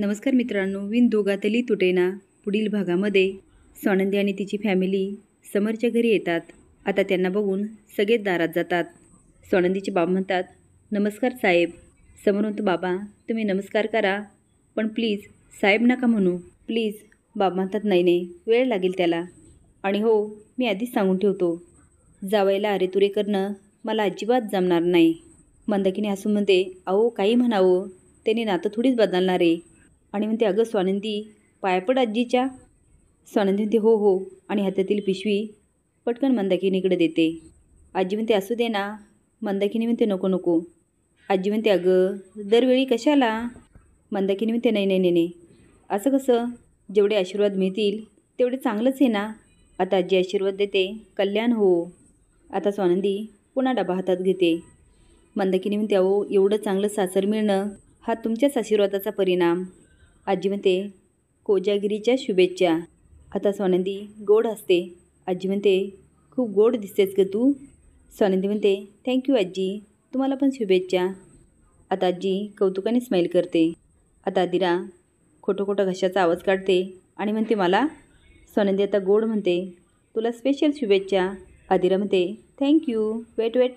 नमस्कार मित्रांनो, विण दोघातली तुटेना पुढील भागामध्ये स्वानंदी आणि तिची फॅमिली समरच्या घरी येतात. आता त्यांना बघून सगळेच दारात जातात. स्वानंदीचे बाबा म्हणतात, नमस्कार साहेब. समर म्हणतो, बाबा तुम्ही नमस्कार करा, पण प्लीज साहेब नका म्हणू प्लीज. बाबा म्हणतात, नाही नाही, वेळ लागेल त्याला. आणि हो, मी आधीच सांगून ठेवतो, जावायला अरेतुरे करणं मला अजिबात जमणार नाही. मंदाकिनी हसून म्हणते, अहो काही म्हणावं, त्याने नातं थोडीच बदलणार आहे. आणि म्हणते, अगं स्वानंदी, पायापड आजीच्या. स्वानंदी म्हणते, हो हो, आणि हातातील पिशवी पटकन मंदाकिनीकडे देते. आजी म्हणते, असू दे ना. मंदाकिनी म्हणते, नको नको. आजी म्हणते, अगं दरवेळी कशाला. मंदाकिनी म्हणते, नाही नाही नाही नाही, असं कसं, जेवढे आशीर्वाद मिळतील तेवढे चांगलंच आहे ना. आता आजी आशीर्वाद देते, कल्याण हो. आता स्वानंदी पुन्हा डबा हातात घेते. मंदाकिनी म्हणते, अहो एवढं चांगलं सासर मिळणं हा तुमच्याच आशीर्वादाचा परिणाम. आजी म्हणते, कोजागिरीच्या शुभेच्छा. आता स्वानंदी गोड हसते. आजी म्हणते, खूप गोड दिसतेस ग तू. स्वानंदी म्हणते, थँक्यू आजी, तुम्हाला पण शुभेच्छा. आता आजी कौतुकाने स्माईल करते. आता आदिरा खोटं खोटं घशाचा आवाज काढते आणि म्हणते, मला. स्वानंदी आता गोड म्हणते, तुला स्पेशल शुभेच्छा. आदिरा म्हणते, थँक्यू. वेट वेट,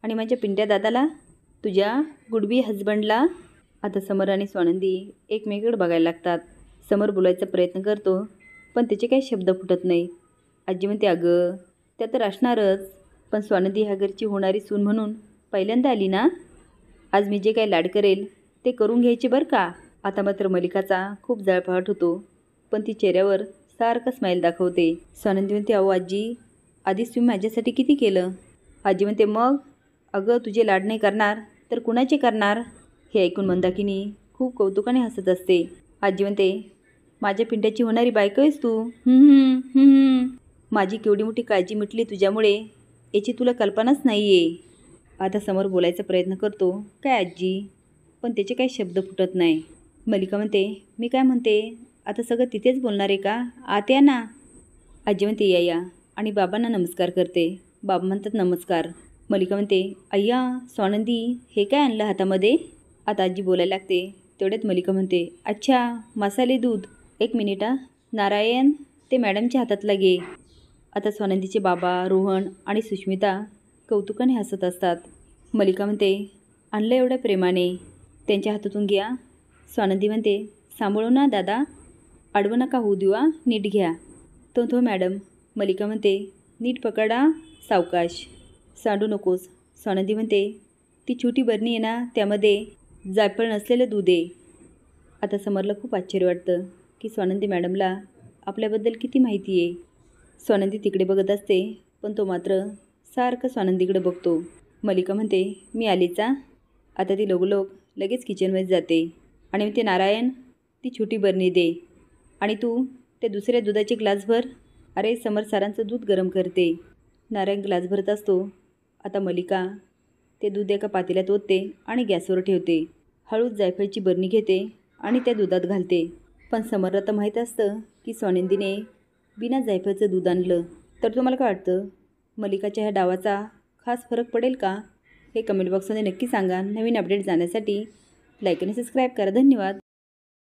आणि माझ्या पिंट्या दादाला, तुझ्या गुडबी हजबंडला. आता समर आणि स्वानंदी एकमेकांकडे बघायला लागतात. समर बोलायचा प्रयत्न करतो, पण त्याचे काही शब्द फुटत नाही. आजी म्हणते, अगं त्या तर असणारच, पण स्वानंदी ह्या घरची होणारी सून म्हणून पहिल्यांदा आली ना. आज मी जे काही लाड करेल ते करून घ्यायचे बरं का. आता मात्र मलिकाचा खूप जळफळाट होतो, पण ती चेहऱ्यावर सारखा स्माईल दाखवते. स्वानंदी म्हणते, अहो आजी, आधीच तुम्ही माझ्यासाठी किती केलं. आजी म्हणते, मग अगं तुझे लाड नाही करणार तर कुणाचे करणार. हे ऐकून मंदाकिनी खूप कौतुकाने हसत असते. आजी म्हणते, माझ्या पिंट्याची होणारी बायको आहेस तू. माझी केवढी मोठी काळजी मिटली तुझ्यामुळे, याची तुला कल्पनाच नाही आहे. आता समोर बोलायचा प्रयत्न करतो, काय आजी, पण त्याचे काही शब्द फुटत नाही. मलिका म्हणते, मी काय म्हणते, आता सगळं तिथेच बोलणार आहे का, आत या ना. आजी म्हणते, या या, आणि बाबांना नमस्कार करते. बाबा म्हणतात, नमस्कार. मलिका म्हणते, अय्या स्वानंदी, हे काय आणलं हातामध्ये. आता आजी बोलायला लागते. तेवढ्यात मलिका म्हणते, अच्छा मसाले दूध, एक मिनिट हा. नारायण, ते मॅडमच्या हातातला घे. आता स्वानंदीचे बाबा, रोहन आणि सुष्मिता कौतुकाने हसत असतात. मलिका म्हणते, आणलं एवढ्या प्रेमाने, त्यांच्या हातातून घ्या. स्वानंदी म्हणते, सांभाळू ना दादा, आडवं नका होऊ देऊ, नीट घ्या. तो मॅडम. मलिका म्हणते, नीट पकडा, सावकाश, सांडू नकोस. स्वानंदी म्हणते, ती छोटी बरणी आहे ना, त्यामध्ये जायफळ नसलेलं दूध आहे. आता समरला खूप आश्चर्य वाटतं की स्वानंदी मॅडमला आपल्याबद्दल किती माहिती आहे. स्वानंदी तिकडे बघत असते, पण तो मात्र सारखं स्वानंदीकडे बघतो. मलिका म्हणते, मी आलीचा. आता ती लगेच किचनमध्ये जाते आणि म्हणते, नारायण, ती छोटी बरणी दे, आणि तू ते दुसऱ्या दुधाचे ग्लास भर. अरे समर सारांचं दूध गरम करते. नारायण ग्लास भरत असतो. आता मलिका ते दूध एका पातेल्यात ओतते आणि गॅसवर ठेवते. हळूच जायफळची बरणी घेते आणि त्या दुधात घालते. पण समरला तर माहीत असतं की स्वानंदीने बिना जायफळचं दूध आणलं. तर तुम्हाला काय वाटतं, मलिकाच्या ह्या डावाचा खास फरक पडेल का, हे कमेंट बॉक्समध्ये नक्की सांगा. नवीन अपडेट जाण्यासाठी लाईक आणि सबस्क्राईब करा. धन्यवाद.